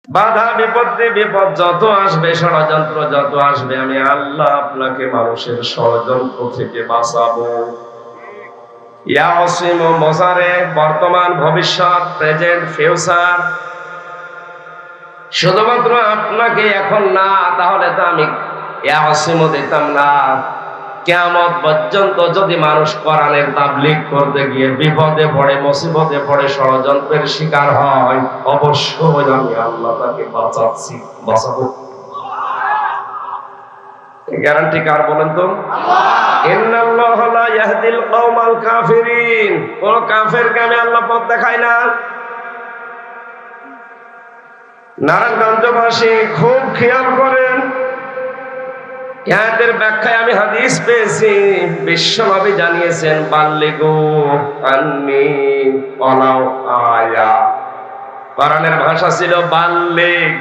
বাধা বিপত্তি বিপদ যত আসবে, ষড়যন্ত্র যত আসবে, আমি আল্লাহ আপনাকে মানুষের ষড়যন্ত্র থেকে বাঁচাবো। ইয়া অসীম মজারে, বর্তমান ভবিষ্যৎ, প্রেজেন্ট ফিউচার, শুধুমাত্র আপনাকে এখন না, তাহলে তো আমি ইয়া অসীম দিতাম না। কিয়ামত পর্যন্ত যদি মানুষ কোরআনের তাবলীগ করতে গিয়ে বিপদে পড়ে, মুসিবতে পড়ে, ষড়যন্ত্রের শিকার হয়, অবশ্যই আমি আল্লাহ তাকে বাঁচাবো। গ্যারান্টি কার বলেন তো? ইন্নাল্লাহা লা ইয়াহদিল কওমাল কাফিরিন। কোন কাফেরকে আমি আল্লাহ পথ দেখাই না। নারায়ণগঞ্জবাসী খুব খেয়াল করেন, আয়াতের ব্যাখ্যায় আমি হাদিস পেয়েছি, বিশ্বনবী জানিয়েছেন বাল্লিগু আন্নী ওয়ালাউ আয়া। কোরআনের ভাষা ছিল বাল্লিগ,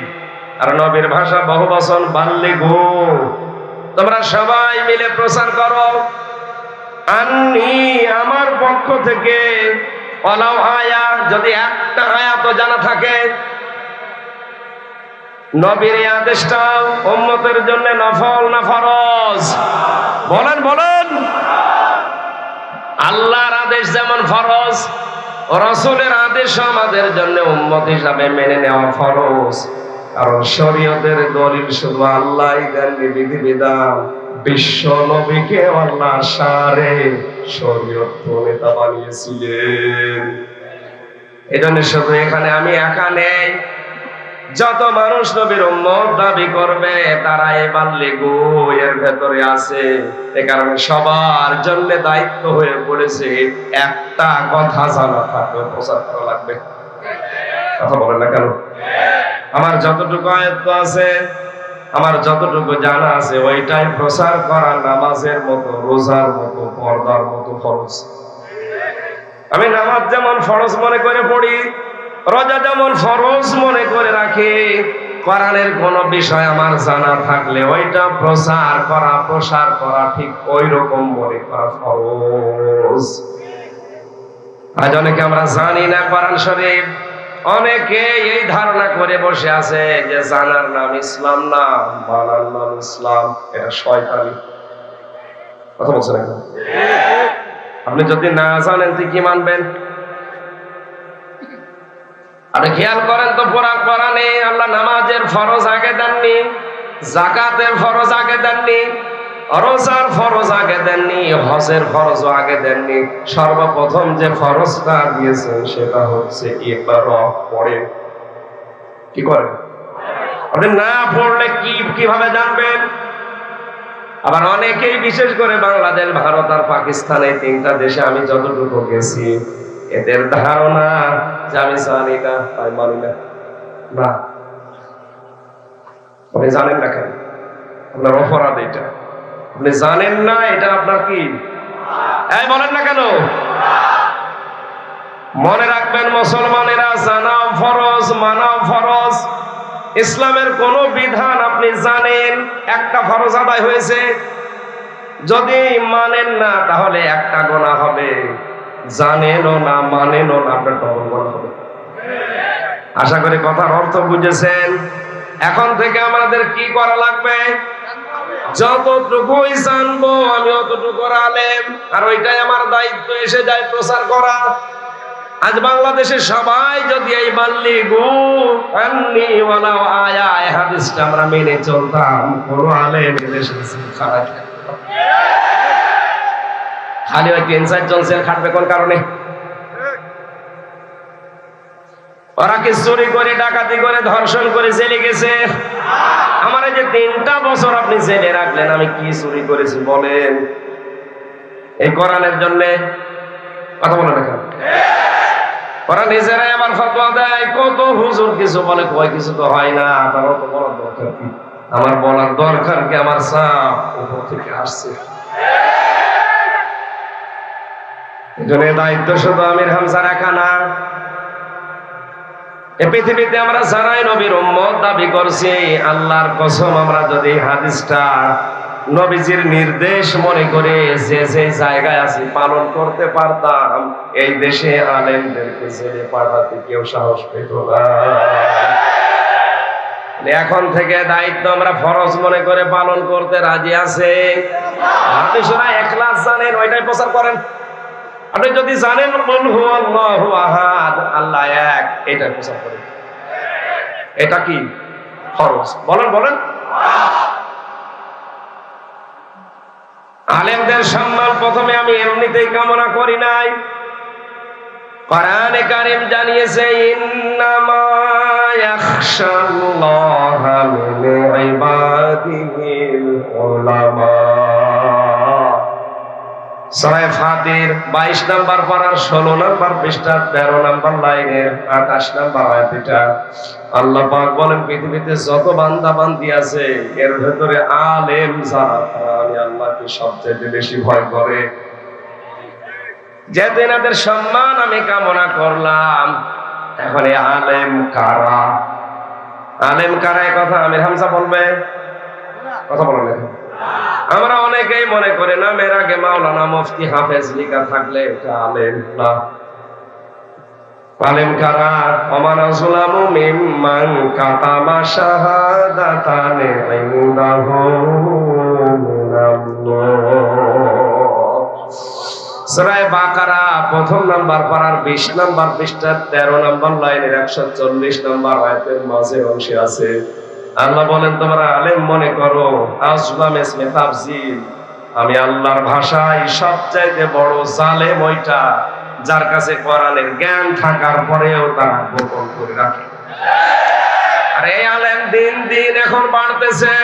আর নবীর ভাষা বহুবচন বাল্লিগু। তোমরা সবাই মিলে প্রচার করো, আন্নী আমার পক্ষ থেকে, ওয়ালাউ আয়া যদি একটা আয়াতও জানা থাকে। নবীর এই আদেশটা উম্মতের জন্য নফল না ফরজ? বলেন বলেন। আল্লাহর আদেশ যেমন ফরজ, রাসূলের আদেশ আমাদের জন্য উম্মত হিসাবে মেনে নেওয়া ফরজ। কারণ শরীয়তের দলিল শুধু আল্লাহই দেননি, বিধিবিধান বিশ্ব নবীকে আল্লাহ সারে শরীয়ত নেতা বানিয়েছিলেন। এজন্য শুধু এখানে আমি একা নেই, যত মানুষ নবীর উম্মত দাবি করবে তারা এই বাল্লিগু এর ভেতরে আছে। এ কারণে সবার জন্য দায়িত্ব হয়ে পড়েছে, একটা কথা জানা থাকবে, প্রচার করা লাগবে। কথা বলেন না কেন? আমার যতটুকু আয়ত্ত আছে, আমার যতটুকু জানা আছে, ওইটাই প্রচার করা নামাজের মতো, রোজার মতো, পর্দার মতো ফরজ। আমি নামাজ যেমন ফরজ মনে করে পড়ি, রোজা যেমন ফরজ মনে করে রাখি, কোরআনের কোন বিষয় আমার জানা থাকলে ওইটা প্রসার করা ঠিক ওই রকম মনে করা ফরজ। আজ অনেকে আমরা জানি না কোরআন শরীফ, অনেকে এই ধারণা করে বসে আছে যে জানার নাম ইসলাম না, মানার নাম ইসলাম। এটা শয়তানি। কথা বলছেন এখন? আপনি যদি না জানেন তো কি মানবেন? আপনি খেয়াল করেন তো, পুরা কোরআনে আল্লাহ নামাজের ফরজ আগে দেননি, যাকাতের ফরজ আগে দেননি, রোজার ফরজ আগে দেননি, হজের ফরজও আগে দেননি। সর্বপ্রথম যে ফরজটা দিয়েছেন সেটা হচ্ছে ইকরা, পড়েন। কি করেন? আপনি না পড়লে কিভাবে জানবেন? আবার অনেকেই, বিশেষ করে বাংলাদেশ, ভারত আর পাকিস্তানে, তিনটা দেশে আমি যতটুকু গেছি, এদের ধারণা যে আমি জানি না, আমি মানি না। না, আপনি জানেন না কেন? আপনার অপরাধ এটা। আপনি জানেন না, এটা আপনার কি? বলেন না কেন? মনে রাখবেন মুসলমানেরা, জানাও ফরজ, মানাও ফরজ। ইসলামের কোন বিধান আপনি জানেন, একটা ফরজ আদায় হয়েছে, যদি মানেন না তাহলে একটা গুনাহ হবে। জানেনও না, মানেনও না, আপনার ডবল গুনাহ হবে। আশা করি কথার অর্থ বুঝেছেন। এখন থেকে আমাদের কি করা লাগবে? যতটুকুই জানবো আমি অতটুকু আলেম, আর ওইটাই আমার দায়িত্ব এসে যায় প্রচার করা। আজ বাংলাদেশে সবাই যদি এই বাল্লিগু আন্নী ওয়ালাউ আয়া এই হাদিসটা আমরা মেনে চলতাম, কোন আলেম দেশে খারাপ খালি ওই ৩-৪ জন সেল খাটবে কোন কারণে? ওরা কি চুরি করে, ডাকাতি করে, ধর্ষণ করে জেলে গেছে? আমার এই যে ৩টা বছর আপনি জেলে রাখলেন, আমি কি চুরি করেছি বলেন? এই কোরআনের জন্য কথা বলে না। ওরা নিজেরাই আবার ফতোয়া দেয়, কত হুজুর কিছু বলে, কয় কিছু তো হয় না। তারও তো বলার দরকার কি? আমার বলার দরকার কি? আমার চাপ উপর থেকে আসছে। এজন্য দায়িত্ব শুধু আমির হামজার একা না। এই পৃথিবীতে আমরা যারাই নবীর উম্মত দাবি করছি, আল্লাহর কসম, আমরা যদি হাদিসটা নবীজির নির্দেশ মনে করে যে যে জায়গায় আছি পালন করতে পারতাম, এই দেশে আলেমদেরকে জেলে পাঠাতে কেউ সাহস পেত না। এখন থেকে দায়িত্ব আমরা ফরজ মনে করে পালন করতে রাজি আছে। আপনি সবাই ইখলাস জানেন, ওইটাই প্রচার করেন। আপনি যদি জানেন কুল হুয়াল্লাহু আহাদ, আল্লাহ এক, এটা প্রচার করেন। এটা কি ফরজ? বলেন বলেন। আলেমদের সম্মান প্রথমে আমি এমনিতেই কামনা করি নাই। কোরআনে কারীম জানিয়েছে ইন্নামা ইয়াখশাল্লাহা মিন ইবাদিহিল উলামা। সূরা ফাতির 22 নম্বর পারার 16 নম্বর পৃষ্ঠা 13 নম্বর লাইনের 28 নম্বর আয়াতটা আল্লাহ পাক বলেন পৃথিবীতে যত বান্দা বান্দি আছে এর ভেতরে আলেম যারা আমি আল্লাহকে সবচেয়ে বেশি ভয় করে। যেদিন এদের সম্মান আমি কামনা করলাম, এখন এই আলেম কারা? আলেম কারা? এই কথা আমির হামজা বলবে, কথা বলেন। আমরা অনেকেই মনে করি না মেয়ের আগে মাওলানা মুফতি হাফেজ লিখা থাকলে এটা আলেম না। আলেম কারা? ওমান আসলামু মিম্মান কাতামা শাহাদাতানি ইনদাহু মিনাল্লাহ। সূরা বাকারা প্রথম নাম্বার পারার 20 নাম্বার পৃষ্ঠা 13 নাম্বার লাইনের 140 নাম্বার আয়াতের মাঝে অংশে আছে আল্লাহ বলেন তোমরা আলেম মনে করো। আসলাম ইসমে তাফজিল, আমি আল্লাহর ভাষায় সবচাইতে বড় জালেম ওইটা যার কাছে কোরআনের জ্ঞান থাকার পরেও তারা গোপন করে রাখে। আর এই আলেম দিন দিন এখন বাড়তেছে।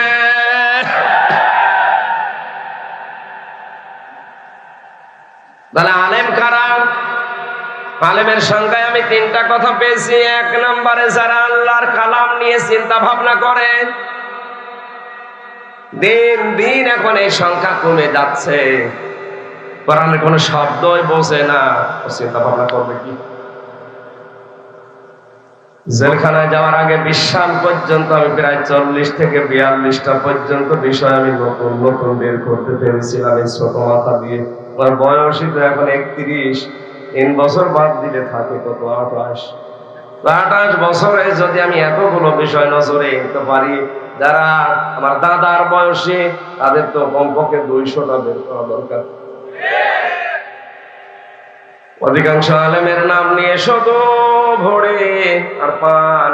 তাহলে আলেম কারা? আলেমের সংখ্যায় আমি 3টা কথা পেয়েছি। 1 নম্বরে যারা আল্লাহর কালাম নিয়ে চিন্তা ভাবনা করে। দিন দিন এখন এই সংখ্যা কমে যাচ্ছে। কোরআনের কোনো শব্দই বোঝে না, চিন্তা ভাবনা করবে কি? জেলখানায় যাওয়ার আগে 20 সাল পর্যন্ত আমি প্রায় 40 থেকে 42টা পর্যন্ত বিষয় আমি নতুন নতুন বের করতে পেরেছিলাম এই ছোট মাথা দিয়ে। আমার বয়সই তো এখন 31। 3 বছর বাদ দিলে থাকে কত? 28 বছরে যদি আমি এতগুলো বিষয় নজরে আনতে পারি, যারা আমার দাদার বয়সী তাদের তো কমপক্ষে 200টা বের করা দরকার। অধিকাংশ আলেমের নাম নিয়ে শুধু ভরে আর পান।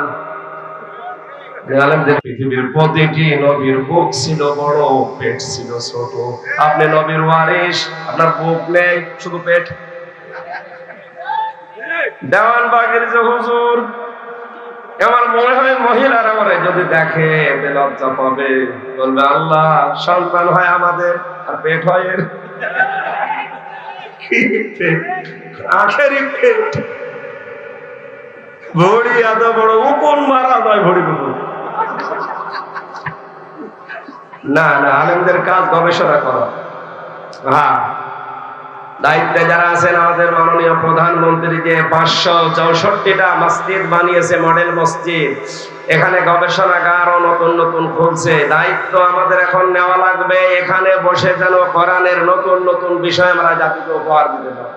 আলেমদের পৃথিবীর প্রতিটি নবীর বুক ছিল বড়, পেট ছিল ছোট। আপনি নবীর ওয়ারিস, আপনার বুক নেই, শুধু পেট। দেওয়ানবাগের যে হুজুর, আমার মনে হয় মহিলারা আমার যদি দেখে লজ্জা পাবে, বলবে আল্লাহ সন্তান হয় আমাদের আর পেট হয় এর। আখেরি পেট, ভড়ি এত বড়, উপন মারা নয় ভড়ি। না না, আলেমদের কাজ গবেষণা করা। হ্যাঁ, দায়িত্বে যারা আছেন আমাদের মাননীয় প্রধানমন্ত্রী যে 564টা মসজিদ বানিয়েছে, মডেল মসজিদ, এখানে গবেষণাগারও নতুন নতুন খুলছে। দায়িত্ব আমাদের এখন নেওয়া লাগবে, এখানে বসে যেন কোরআনের নতুন নতুন বিষয় আমরা জাতিকে উপহার দিতে পারি।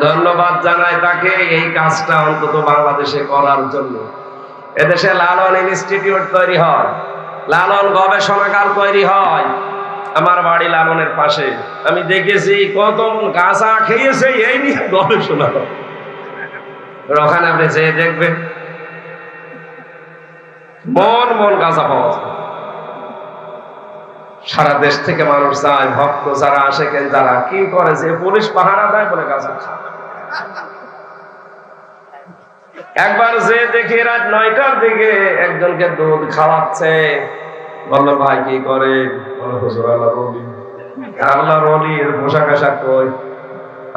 ধন্যবাদ জানাই তাকে এই কাজটা অন্তত বাংলাদেশে করার জন্য। এদেশে লালন ইনস্টিটিউট তৈরি হয়, লালন গবেষণাগার তৈরি হয়। আমার বাড়ি লালনের পাশে, আমি দেখেছি কত গাঁজা খেয়েছে এই নিয়ে গবেষণা। ওখানে আপনি যেয়ে দেখবেন মন মন গাঁজা পাওয়া যায়। সারা দেশ থেকে মানুষ যায়, ভক্ত যারা আসে, কেন যারা কি করে, যে পুলিশ পাহারা দেয় বলে গাঁজা খায়। একবার যে দেখি রাত 9টার দিকে একজনকে দুধ খাওয়াচ্ছে, বললো ভাই কি করে? হুজুর আল্লাহর ওলি। আল্লাহর ওলির পোশাক আশাক কই?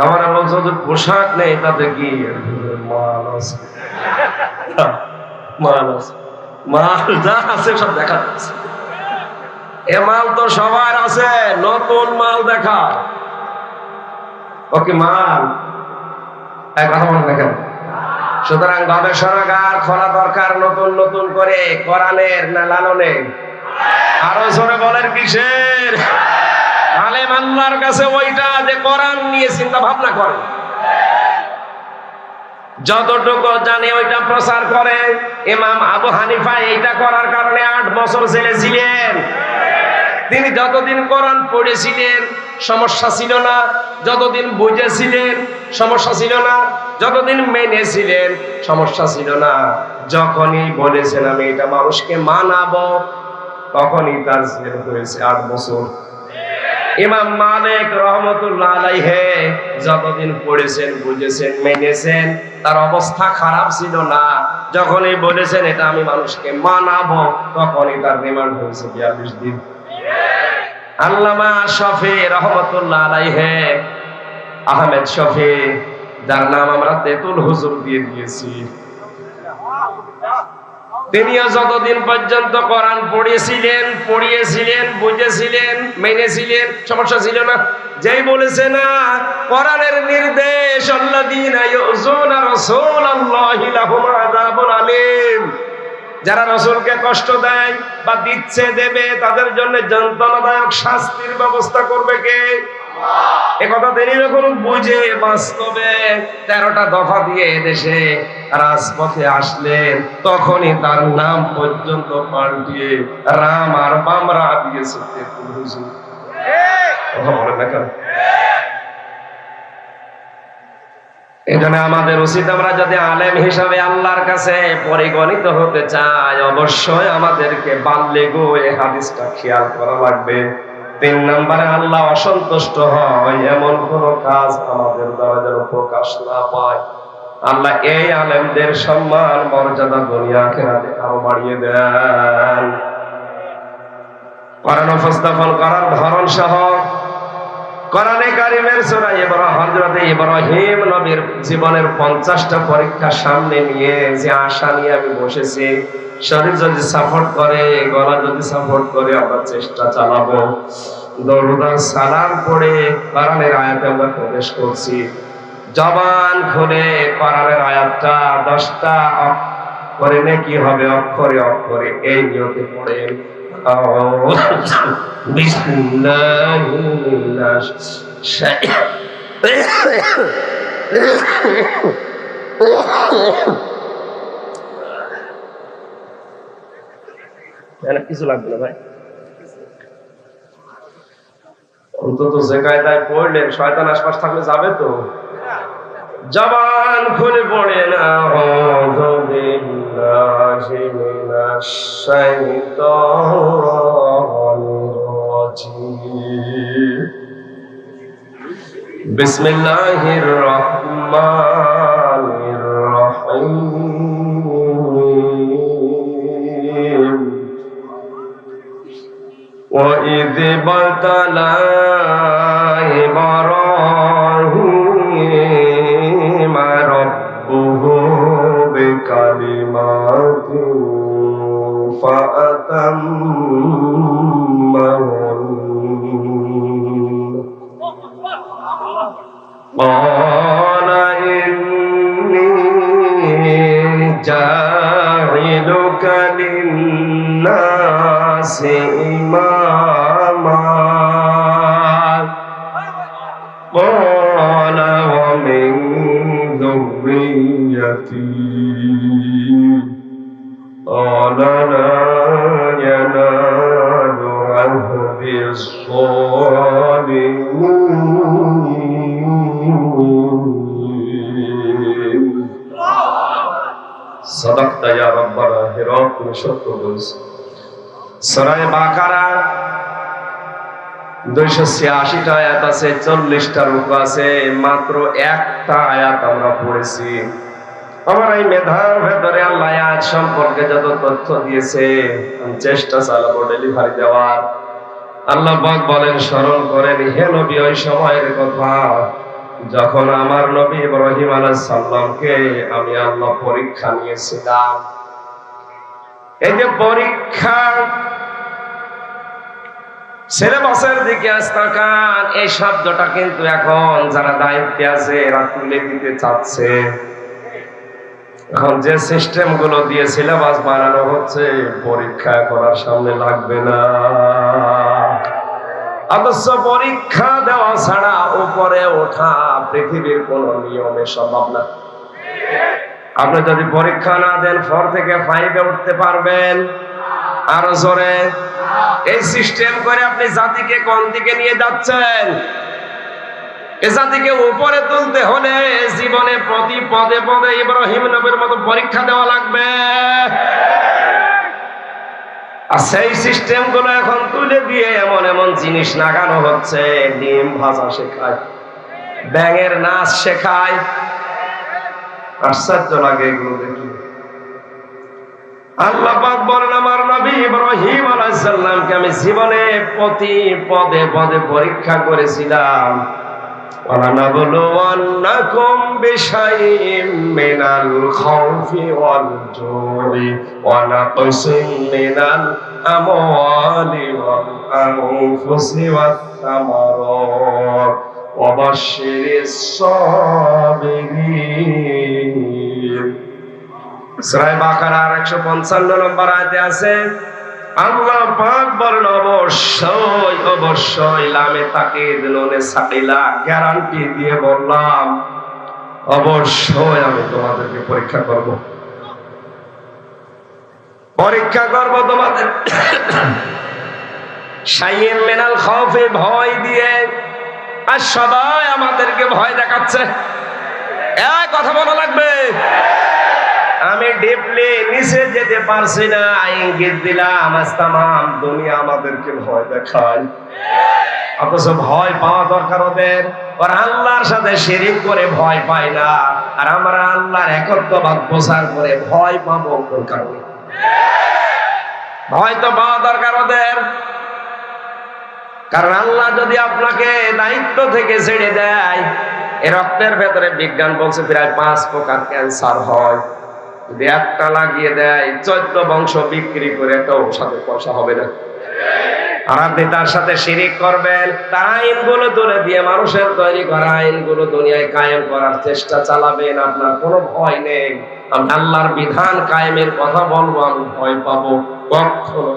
আমার বলছো যে পোশাক নেই, তাতে কি? মাল যা আছে সব দেখা যাচ্ছে। এ মাল তো সবার আছে, নতুন মাল দেখা। ওকে মাল কথা বলেন না কেন? সুতরাং গবেষণাগার খোলা দরকার নতুন নতুন করে, কোরআনের না লালনের? আরো জোরে বলেন কিসের? আলেম আল্লাহর কাছে ওইটা যে কোরআন নিয়ে চিন্তা ভাবনা করে। যতটুকু জানে ওইটা প্রচার করে। ইমাম আবু হানিফা এইটা করার কারণে 8 বছর জেলে ছিলেন। তিনি যতদিন কোরআন পড়েছিলেন সমস্যা ছিল না, যতদিন বুঝেছিলেন সমস্যা ছিল না, যতদিন মেনেছিলেন সমস্যা ছিল না। যখনই বলেছেন আমি এটা মানুষকে মানাবো, তখনই তার জেল হয়েছে 8 বছর। ইমাম মালিক রহমতুল্লাহ আলাইহি যতদিন পড়েছেন, বুঝেছেন, মেনেছেন, তার অবস্থা খারাপ ছিল না। যখনই বলেছেন এটা আমি মানুষকে মানাবো, তখনই তার রিমান্ড হয়েছে 42 দিন। আল্লামা শফি রহমতুল্লাহ আলাইহি, আহমেদ শফি, যার নাম আমরা তেতুল হুজুর দিয়ে দিয়েছি, তিনিও যতদিন পর্যন্ত কোরআন পড়িয়েছিলেন, বুঝেছিলেন, মেনেছিলেন, সমস্যা ছিল না। যেই বলেছে না কোরআনের নির্দেশ, আল্লাযীনা ইউযুনা রাসূলাল্লাহি লাহুম আযাবুন আলীম, যারা রাসূলকে কষ্ট দেয় বা দিচ্ছে, দেবে, তাদের জন্য যন্ত্রণাদায়ক শাস্তির ব্যবস্থা করবে কে? একথা তিনি যখন বুঝে বাস্তবে 13টা দফা দিয়ে এদেশে রাজপথে আসলেন, তখনই তার নাম পর্যন্ত পাল্টিয়ে রাম আর বামরা দিয়েছে তেতুল হুজুর। কথা বলেন না কেন? এজন্য আমাদের উচিত, আমরা যদি আলেম হিসাবে আল্লাহর কাছে পরিগণিত হতে চাই, অবশ্যই আমাদেরকে বাল্লিগু এই হাদিসটা খেয়াল করা লাগবে। 3 নম্বরে, আল্লাহ অসন্তুষ্ট হয় এমন কোন কাজ আমাদের দ্বারা যেন প্রকাশ না পায়। আল্লাহ এই আলেমদের সম্মান মর্যাদা দুনিয়া আখিরাতে আরো বাড়িয়ে দেন। কোরআন উপস্থাপন করার ধরন সহ কোরআনে কারিমের সূরা হযরত ইব্রাহিম নবীর জীবনের 50টা পরীক্ষা সামনে নিয়ে যে আশা নিয়ে আমি বসেছি, শরীর যদি সাপোর্ট করে, গলা যদি সাপোর্ট করে, আমরা চেষ্টা চালাবো। দরুদ আর সালাম পড়ে কোরআনের আয়াতে আমরা প্রবেশ করছি। জবান খুলে কোরআনের আয়াতটা 10টা করে নেকি হবে, অক্ষরে অক্ষরে, এই নিয়তে পড়েন। বিসমিল্লাহির কিছু লাগবে না ভাই, অন্তত যে কায়দায় পড়লেন, শয়তান আশপাশ থাকলে যাবে তো। জবান খুলে পড়েন, আউযু বিল্লাহি মিনাশ শাইতানির রাজীম, বিসমিল্লাহির রহমানির রহিম। وَإِذِ ابْتَلَى إِبْرَاهِيمَ رَبُّهُ بِكَلِمَاتٍ فَأَتَمَّهُنَّ قَالَ إِنِّي جَاعِلُكَ لِلنَّاسِ إِمَامًا قَالَ وَمِن ذُرِّيَّتِي قَالَ لَا يَنَالُ عَهْدِ الظَّالِمِينَ সাদাকতা ইয়া রাব্বানা, হে রব তুমি সত্য বলেছো। সূরা বাকারা 286টা আয়াত আছে, 40টা রূকু আছে, মাত্র একটা আয়াত আমরা পড়েছি। আমার এই মেধার ভেতরে আল্লাহ আয়াত সম্পর্কে যত তথ্য দিয়েছে আমি চেষ্টা চালাবো ডেলিভারি দেওয়ার। আল্লাহ পাক বলেন, স্মরণ করেন হে নবী ওই সময়ের কথা যখন আমার নবী ইব্রাহিম আলাইহিস সালামকে আমি আল্লাহ পরীক্ষা নিয়েছিলাম। এই যে পরীক্ষা, সিলেবাসের দিকে তাকান, এই শব্দটা কিন্তু এখন যারা দায়িত্বে আছে এরা তুলে দিতে চাচ্ছে। এখন যে সিস্টেম গুলো দিয়ে সিলেবাস বানানো হচ্ছে, পরীক্ষা করার সামনে লাগবে না। অথচ পরীক্ষা দেওয়া ছাড়া উপরে ওঠা পৃথিবীর কোন নিয়মে সম্ভব না। আপনি যদি পরীক্ষা না দেন 4 থেকে 5-এ উঠতে পারবেন? আরো জোরে। এই সিস্টেম করে আপনি জাতিকে কোন দিকে নিয়ে যাচ্ছেন? এই জাতিকে উপরে তুলতে হলে জীবনে প্রতি পদে পদে ইব্রাহিম নবীর মতো পরীক্ষা দেওয়া লাগবে। আর সেই সিস্টেম গুলো এখন তুলে দিয়ে এমন এমন জিনিস লাগানো হচ্ছে। ডিম ভাজা শেখায়, ব্যাঙের নাচ শেখায়। আশ্চর্য লাগে এগুলো দেখি। আল্লাহ পাক বলেন, আমার নবী ইব্রাহিম আলাইহিস সালামকে আমি জীবনে প্রতি পদে পদে পরীক্ষা করেছিলাম। وَلَنَبْلُوَنَّكُمْ بِشَيْءٍ مِّنَ الْخَوْفِ وَالْجُوعِ وَنَقْصٍ مِّنَ الْأَمْوَالِ وَالْأَنفُسِ وَالثَّمَرَاتِ وَبَشِّرِ الصَّابِرِينَ। সূরা বাকারার 155 নম্বর আয়াতে আছে, আল্লাহ পাক বলেন, অবশ্যই অবশ্যই, লামে তাকিদ নুনে সাকিলা, গ্যারান্টি দিয়ে বললাম, অবশ্যই আমি তোমাদেরকে পরীক্ষা করব। পরীক্ষা করব তোমাদের শাইইন মিনাল খাউফে, ভয় দিয়ে। আর সবাই আমাদেরকে ভয় দেখাচ্ছে। এই কথা বলা লাগবে। আমি ডিপলি নিচে যেতে পারছি না, ইঙ্গিত দিলাম, তামাম দুনিয়া আমাদেরকে ভয় দেখায়। অথচ ভয় পাওয়া দরকার ওদের। ওরা আল্লাহর সাথে শিরিক করে ভয় পায় না, আর আমরা আল্লাহর একত্ববাদ প্রচার করে ভয় পাবো কোন কারণে? ভয় তো পাওয়া দরকার ওদের। কারণ আল্লাহ যদি আপনাকে দায়িত্ব থেকে ছেড়ে দেয়, এ রক্তের ভেতরে বিজ্ঞান বলছে প্রায় 5 প্রকার ক্যান্সার হয়। যদি একটা লাগিয়ে দেয়, 14 বংশ বিক্রি করে একটা ঔষধের পয়সা হবে না। আর আপনি তার সাথে শিরিক করবেন, তার আইনগুলো তুলে দিয়ে মানুষের তৈরি করা আইনগুলো দুনিয়ায় কায়েম করার চেষ্টা চালাবেন। আপনার কোনো ভয় নেই। আমি আল্লাহর বিধান কায়েমের কথা বলবো, আমি ভয় পাবো কখনো?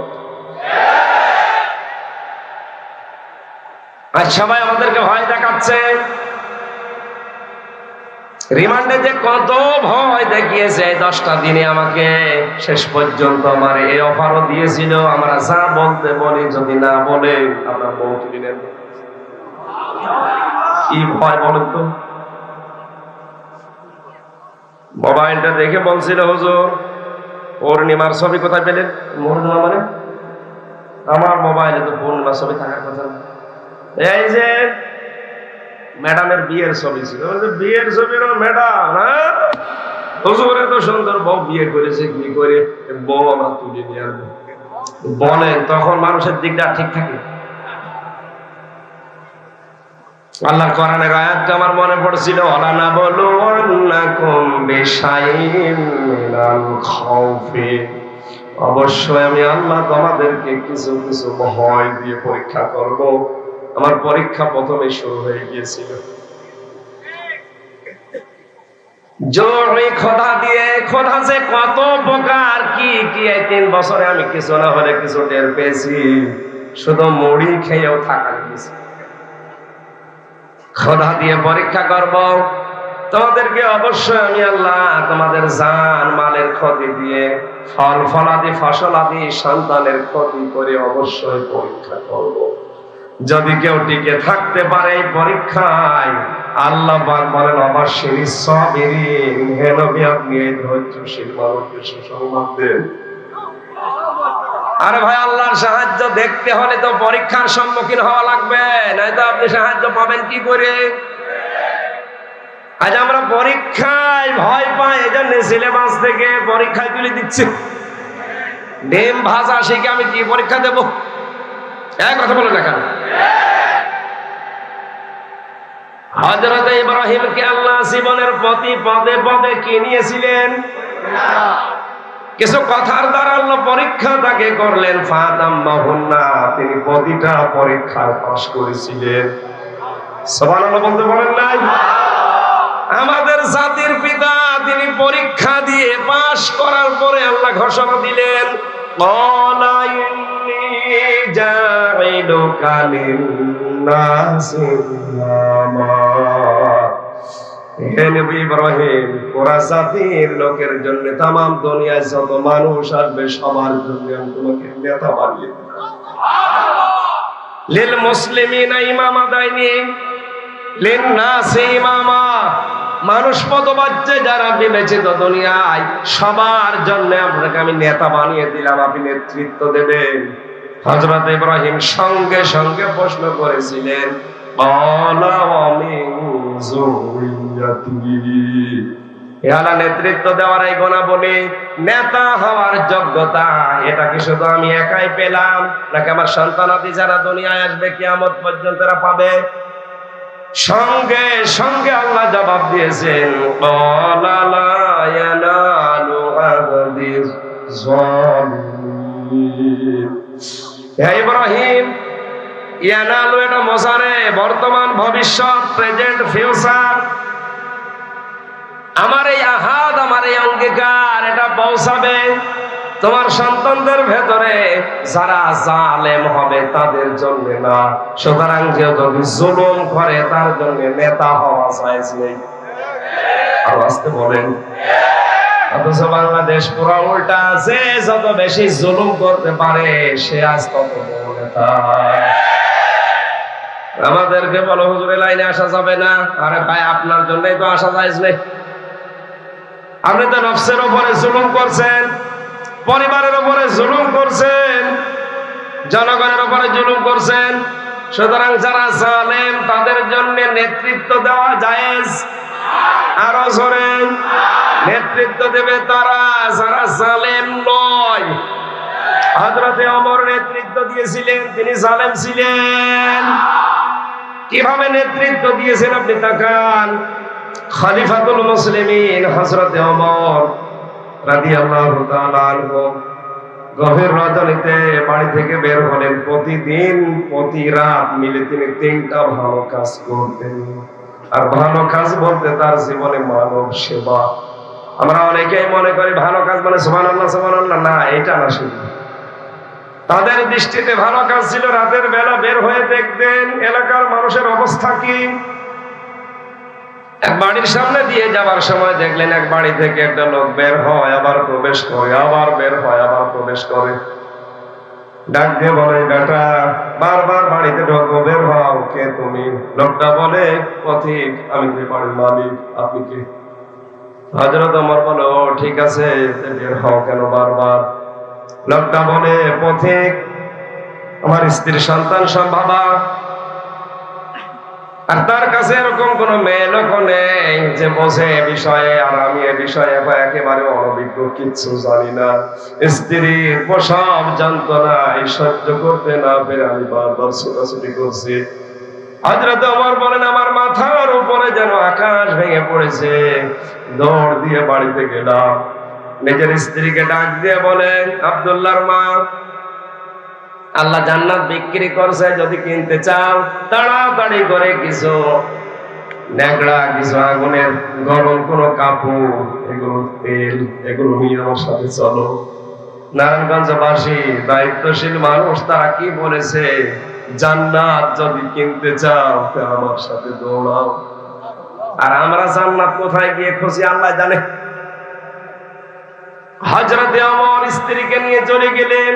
আর সবাই আমাদেরকে ভয় দেখাচ্ছে। রিমান্ডে যে কত ভয় দেখিয়েছে, 10টা দিনে আমাকে শেষ পর্যন্ত আমার এই অফারও দিয়েছিল, আমরা যা বলতে বলি যদি না বলে আপনার বউ তুলে নেন। কি ভয় বলেন তো? মোবাইলটা দেখে বলছিল, হুজুর পূর্ণিমার ছবি কোথায় পেলেন? পূর্ণিমা মানে আমার মোবাইলে তো পূর্ণিমার ছবি থাকার কথা। এই যে ম্যাডামের বিয়ের ছবি ছিল, বিয়ের ছবির ম্যাডাম, হ্যাঁ হুজুর এত সুন্দর বউ বিয়ে করেছে, কি করে বউ আমরা তুলে নিয়ে আসবো বলেন? তখন মানুষের দিকটা ঠিক থাকে? আল্লাহর কোরআনের আয়াতটা আমার মনে পড়ছিল, ওয়ালানাবলুওয়ান্নাকুম বিশাইইম মিনাল খাউফি, অবশ্যই আমি আল্লাহ তোমাদেরকে কিছু কিছু ভয় দিয়ে পরীক্ষা করব। আমার পরীক্ষা প্রথমে শুরু হয়ে গিয়েছিল জোরে খোদা দিয়ে। খোদা যে কত প্রকার, কি কি এই 3 বছরে আমি কিছু না হলে কিছু টের পেয়েছি। শুধু মুড়ি খেয়েও থাকা গেছে। খোদা দিয়ে পরীক্ষা করব তোমাদেরকে। অবশ্যই আমি আল্লাহ তোমাদের জান মালের ক্ষতি দিয়ে, ফল ফলাদি ফসলাদি সন্তানের ক্ষতি করে অবশ্যই পরীক্ষা করব। যদি কেউ টিকে থাকতে পারে এই পরীক্ষায়, আল্লাহ পাক বলেন, অবশ্যই সাবিরিন, হে নবী আপনি এই ধৈর্যশীল মানুষকে সুসংবাদ দেন। আরে ভাই, আল্লাহর সাহায্য দেখতে হলে তো পরীক্ষার সম্মুখীন হওয়া লাগবে, নয়তো আপনি সাহায্য পাবেন কি করে? আজ আমরা পরীক্ষায় ভয় পাই, এজন্য সিলেবাস থেকে পরীক্ষায় তুলে দিচ্ছে। ডিম ভাজা শিখে আমি কি পরীক্ষা দেব? এক কথা বলে না কেন? হযরত ইব্রাহিমকে আল্লাহ জীবনের প্রতি পদে পদে কি নিয়েছিলেন? কিছু কথার দ্বারা আল্লাহ পরীক্ষা তাকে করলেন। ফাতাম্মাহুন্না, তিনি প্রতিটা পরীক্ষায় পাস করেছিলেন। সুবহানাল্লাহ বলতে বলেন নাই? আমাদের জাতির পিতা, তিনি পরীক্ষা দিয়ে পাস করার পরে আল্লাহ ঘোষণা দিলেন, ক্বালা ইন্নী জাইলুকা লিন্নাসি ইমামা, হে নবী ইব্রাহিম, পুরা জাতির লোকের জন্য, তাম দুনিয়ায় যত মানুষ আসবে সবার জন্য আমি তোমাকে নেতা বানিয়ে দিলাম। লিল মুসলিমিনা ইমামা দাইনি লিন নাসি ইমামা, মানুষ পদবাচ্যে যারা বিবেচিত দুনিয়ায় সবার জন্য আপনাকে আমি নেতা বানিয়ে দিলাম, আপনি নেতৃত্ব দেবেন। হযরত ইব্রাহিম সঙ্গে সঙ্গে প্রশ্ন করেছিলেন, ক্বালা ওয়া মিন যুররিয়াতি, হে আল্লাহ, নেতৃত্ব দেওয়ার এই গুণাবলী, নেতা হওয়ার যোগ্যতা, এটা কি শুধু আমি একাই পেলাম নাকি আমার সন্তানাদি যারা দুনিয়ায় আসবে কিয়ামত পর্যন্ত এরা পাবে? সঙ্গে সঙ্গে আল্লাহ জবাব দিয়েছেন, ক্বালা লা ইয়ানালু আহদিজ যালিমিন। হে ইব্রাহিম, ইয়ানালু এটা মোজারে, বর্তমান ভবিষ্যৎ, প্রেজেন্ট ফিউচার। আমার এই আহাদ, আমার এই অঙ্গীকার এটা পৌঁছাবে তোমার সন্তানদের ভেতরে, যারা জালেম হবে তাদের জন্য না। সুতরাং যে যদি জুলুম করে তার জন্য নেতা হওয়া জায়েজ নেই। আর আসতে বলেন, অথচ বাংলাদেশ পুরো উল্টা আছে, যত বেশি জুলুম করতে পারে সে আজ তত বড় নেতা। আমাদেরকে বলো হুজুরের লাইনে আসা যাবে না। আরে ভাই, আপনার জন্যই তো আসা জায়েজ নেই। আপনি তো নফসের উপরে জুলুম করছেন, পরিবারের উপরে জুলুম করছেন, জনগণের উপরে জুলুম করছেন। সুতরাং যারা জালেম তাদের জন্য নেতৃত্ব দেওয়া জায়েজ। আরো জোরে, নেতৃত্ব দেবে তারা যারা জালেম নয়। হযরতে ওমর নেতৃত্ব দিয়েছিলেন, তিনি জালেম ছিলেন। কিভাবে নেতৃত্ব দিয়েছেন আপনি তাকান। খলিফাতুল মুসলিমিন হযরতে ওমর রাদিয়াল্লাহু তাআলা আনহু গভীর রজনীতে বাড়ি থেকে বের হলেন। প্রতিদিন প্রতি রাত মিলে তিনি 3টা ভালো কাজ করতেন। আর ভালো কাজ বলতে তার জীবনে মানব সেবা। আমরা অনেকেই মনে করি ভালো কাজ মানে সুবহানাল্লাহ সুবহানাল্লাহ, না, এটা না। শুধু তাদের দৃষ্টিতে ভালো কাজ ছিল রাতের বেলা বের হয়ে দেখতেন এলাকার মানুষের অবস্থা কি। এক বাড়ির সামনে দিয়ে যাবার সময় দেখলেন এক বাড়ি থেকে একটা লোক বের হয়, আবার প্রবেশ করে, আবার বের হয়, আবার প্রবেশ করে। ডাক দিয়ে বলে, বেটা, বারবার বাড়িতে ঢোকো, বের হও। কে তুমি? লোকটা বলে, পথিক, আমি কি বাড়ির মালিক, আপনি কে? হযরত ওমর বলে, ও ঠিক আছে, বের হও কেন বারবার? লোকটা বলে, পথিক, আমার স্ত্রীর সন্তান সব বাবা, আর তার কাছে এরকম কোন মেয়ে লোক নেই যে বোঝে এ বিষয়ে, আর আমি এ বিষয়ে একেবারে অনভিজ্ঞ, কিচ্ছু জানি না। স্ত্রীর প্রসব যন্ত্রণায় সহ্য করতে না পেরে আমি বারবার ছোটাছুটি করছি। হযরত ওমর বলেন, আমার মাথার উপরে যেন আকাশ ভেঙে পড়েছে। দৌড় দিয়ে বাড়িতে গেলাম, নিজের স্ত্রীকে ডাক দিয়ে বলেন, আব্দুল্লাহর মা, আল্লাহ জান্নাত বিক্রি করছে, যদি কিনতে চাও তাড়াতাড়ি করে কিছু ন্যাকড়া, কিছু আগুনের গরম কোনো কাপড়, এগুলো তেল, এগুলো নিয়ে আমার সাথে চলো। নারায়ণগঞ্জবাসী দায়িত্বশীল মানুষ, তারা কি বলেছে, জান্নাত যদি কিনতে চাও আমার সাথে দৌড়াও। আর আমরা জান্নাত কোথায় গিয়ে খুঁজি আল্লাহ জানে। হযরতে ওমর স্ত্রীকে নিয়ে চলে গেলেন,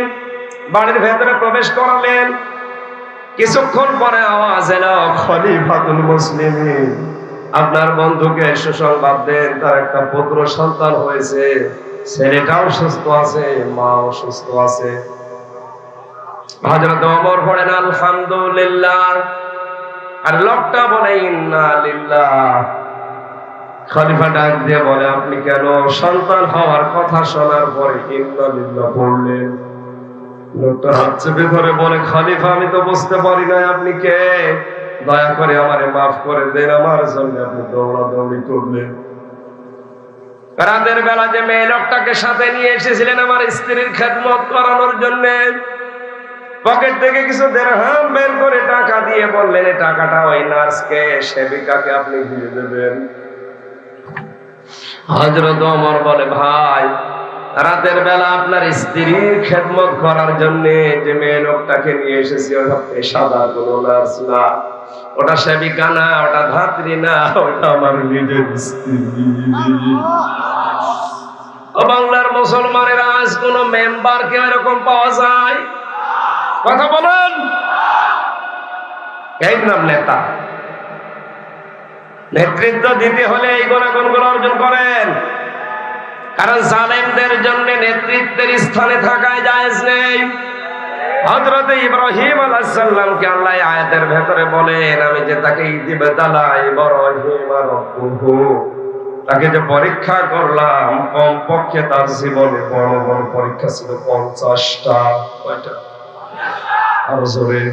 বাড়ির ভেতরে প্রবেশ করালেন। কিছুক্ষণ পরে আওয়াজ এলো, খলিফাতুল মুসলিমিন, আপনার বন্ধুকে সুসংবাদ দেন, তার একটা পুত্র সন্তান হয়েছে, ছেলেটাও সুস্থ আছে, মাও সুস্থ আছে। হযরত ওমর পড়েন আলহামদুলিল্লাহ, আর লোকটা বলে ইন্না লিল্লাহ। খলিফা ডাক দিয়ে বলে, আপনি কেন সন্তান হওয়ার কথা শোনার পরে ইন্না লিল্লাহ পড়লেন? লোকটা হাত চেপে ধরে বলে, খলিফা, আমি তো বুঝতে পারি না আপনি কে, দয়া করে আমারে মাফ করে দেন, আমার জন্য আপনি দৌড়াদৌড়ি করলেন। রাতের বেলা যে মেয়ে লোকটাকে সাথে নিয়ে এসেছিলেন আমার স্ত্রীর খেদমত করানোর জন্য, পকেট থেকে কিছু দিরহাম বের করে টাকা দিয়ে বললেন, এই টাকাটা ওই নার্সকে, সেবিকাকে আপনি দিয়ে দেবেন। হযরত ওমর বলে, ভাই, রাতের বেলা আপনার স্ত্রীর খেদমত করার জন্য যে মেয়ে লোকটাকে নিয়ে এসেছি, ওটা পেশাদার কোনো নার্স না, ওটা সেবিকা না, ওটা ধাত্রী না, ওটা আমার নিজের স্ত্রী। ও বাংলার মুসলমানের আজ কোন মেম্বারকে এরকম পাওয়া যায়? কথা বলেন। এই নাম নেতা। নেতৃত্ব দিতে হলে এই গুণাগুণগুলো অর্জন করেন, কারণ জালেমদের জন্য নেতৃত্বের স্থানে থাকায় জায়েজ নেই। হযরত ইব্রাহিম আলাইহিস সালামকে আল্লাহ আয়াতের ভেতরে বলেন, আমি যে তাকে ইতিবাতালা ইব্রাহিম রাব্বুহু, তাকে যে পরীক্ষা করলাম, কমপক্ষে তার জীবনে বড় বড় পরীক্ষা ছিল 50টা। কয়টা? আরো জোরে।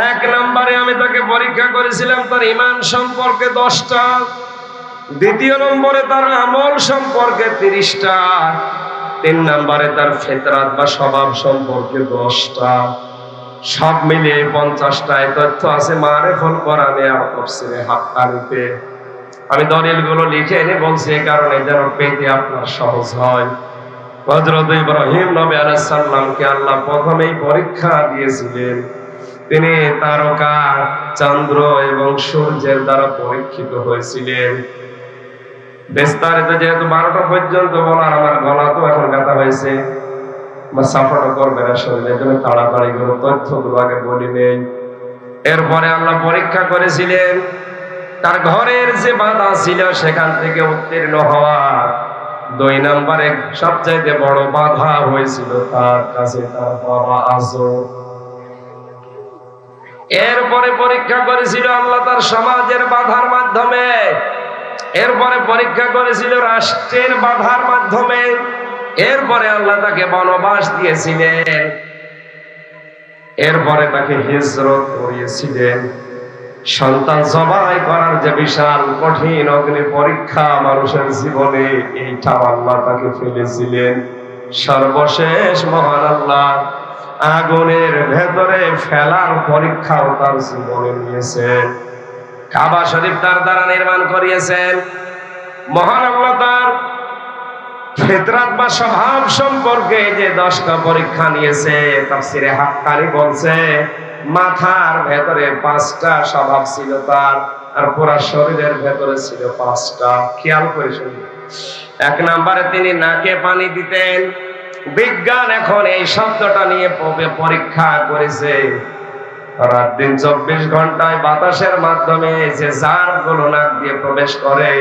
1 নম্বরে আমি তাকে পরীক্ষা করেছিলাম তার ঈমান সম্পর্কে 10টা, দ্বিতীয় নম্বরে তার আমল সম্পর্কে 30টা, 3 নম্বরে তার ফিতরাত বা স্বভাব সম্পর্কে 10টা, সব মিলিয়ে 50টায় তথ্য আছে মারিফুল কোরআনে আর তাফসীরে হাক্কানিতে। আমি দলিলগুলো লিখে এনে বলছি এই কারণে যেন পেতে আপনার সহজ হয়। হযরত ইব্রাহিম নবী আলাইহিস সালামকে আল্লাহ প্রথমেই পরীক্ষা দিয়েছিলেন। তিনি তারকা, চন্দ্র এবং সূর্যের দ্বারা পরীক্ষিত হয়েছিলেন। বিস্তারিত যেহেতু 12টা পর্যন্ত বলার, আমার গলা তো এখন ব্যথা হয়েছে, আমার সাফাটা করবে না শরীরে, এই জন্য তাড়াতাড়ি করে তথ্যগুলো আগে বলি নেই। এরপরে আল্লাহ পরীক্ষা করেছিলেন তার ঘরের যে বাধা ছিল সেখান থেকে উত্তীর্ণ হওয়া। 2 নম্বরে সবচাইতে বড় বাধা হয়েছিল তার কাছে তার বাবা আজর। এরপরে পরীক্ষা করেছিল আল্লাহ তার সমাজের বাধার মাধ্যমে, এরপরে পরীক্ষা করেছিল রাষ্ট্রের বাধার মাধ্যমে, এরপরে আল্লাহ তাকে বনবাস দিয়েছিলেন, এরপরে তাকে হিজরত করিয়েছিলেন। সন্তান জবাই করার যে বিশাল কঠিন অগ্নি পরীক্ষা মানুষের জীবনে, এইটা আল্লাহ তাকে ফেলেছিলেন। সর্বশেষ মহান আল্লাহ আগুনের ভেতরে ফেলার পরীক্ষাও তার জীবনে নিয়েছেন। কাবা শরীফ তার দ্বারা নির্মাণ করিয়েছেন। মহান আল্লাহ তার ফিতরাত বা স্বভাব সম্পর্কে যে 10টা পরীক্ষা নিয়েছে, তাফসীরে হাক্কানি বলছে মাথার ভেতরে 5টা স্বভাব ছিল তার, আর পুরো শরীরের ভেতরে ছিল 5টা। খেয়াল করে শুনুন। 1 নম্বরে তিনি নাকে পানি দিতেন। বিজ্ঞান এখন এই শব্দটা নিয়ে পরীক্ষা করেছে। রাত দিন 24 ঘন্টায় বাতাসের মাধ্যমে যে জারগুলো নাক দিয়ে প্রবেশ করে,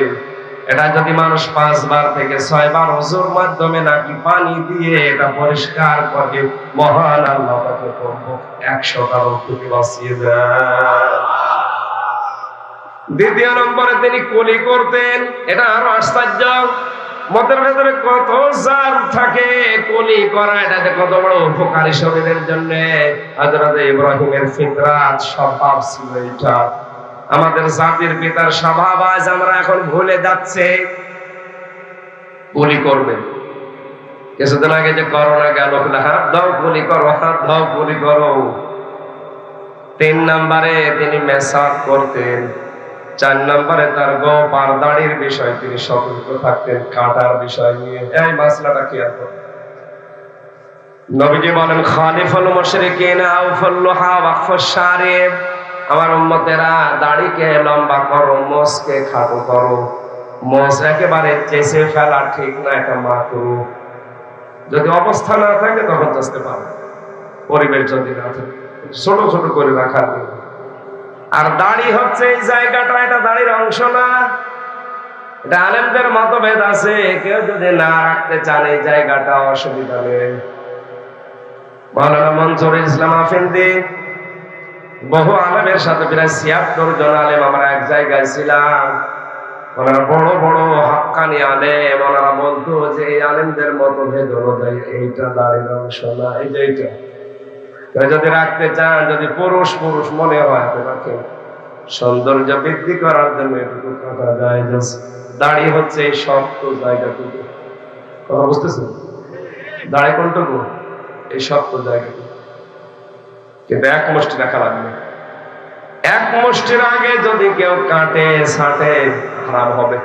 এটা যদি মানুষ 5 বার থেকে 6 বার ওযুর মাধ্যমে নাকি পানি দিয়ে এটা পরিষ্কার করে, মহান আল্লাহ তাকে 100টা রোগ থেকে বাঁচিয়ে দেয়। দ্বিতীয় নম্বরে তিনি কুলি করতেন। এটা আরো আশ্চর্য, মতের ভেতরে কত জার থাকে, কুলি করা এটা যে কত বড় উপকারী শরীরের জন্য। হযরত ইব্রাহিমের ফিতরাত স্বভাব ছিল এটা। আমাদের জাতির পিতার স্বভাব আজ আমরা এখন ভুলে যাচ্ছে। কুলি করবে। কিছুদিন আগে যে করোনা গেল, হাত দাও কুলি করো, হাত দাও কুলি করো। 3 নম্বরে তিনি মেসাক করতেন। 4 নম্বরে তার গোপ আর দাড়ির বিষয় তিনি সতর্ক থাকতেন, কাটার বিষয় নিয়ে। এই মাসলাটা খেয়াল করুন। নবীজি বলেন, খালিফুল মুশরিকিন আউফুল্লাহা ওয়াকফুশ শারিব, আমার উম্মতেরা দাড়িকে লম্বা করো, মোছকে খাটো করো। মোছ একেবারে চেঁচে ফেলা ঠিক না, এটা মাকরুহ। যদি অবস্থা না থাকে তখন চেঁচতে পারো, পরিবেশ যদি না থাকে ছোট ছোট করে রাখার। আর দাড়ি হচ্ছে এই জায়গাটা, এটা দাড়ির অংশ না। এটা আলেমদের মতভেদ আছে, কেউ যদি না রাখতে চান এই জায়গাটা অসুবিধা নেই। মাওলানা মনসুর ইসলাম আফেন্দি বহু আলেমের সাথে প্রায় 76 জন আলেম আমরা এক জায়গায় ছিলাম। ওনারা বড় বড় হাক্কানি আলেম, ওনারা বলতো যে এই আলেমদের মতভেদ অনুযায়ী এইটা দাড়ির অংশ না, এই যে এইটা যদি রাখতে চান, যদি পুরুষ পুরুষ মনে হয় রাখেন, সৌন্দর্য বৃদ্ধি করার জন্য এটুকু কাটা যায়। দাড়ি হচ্ছে এই শক্ত জায়গাটুকু, কথা বুঝতেছেন? দাড়ি কোনটুকু? এই শক্ত জায়গাটুকু, কিন্তু 1 মুষ্টি রাখা লাগবে। 1 মুষ্টির আগে যদি কেউ কাটে ছাটে হারাম হবে।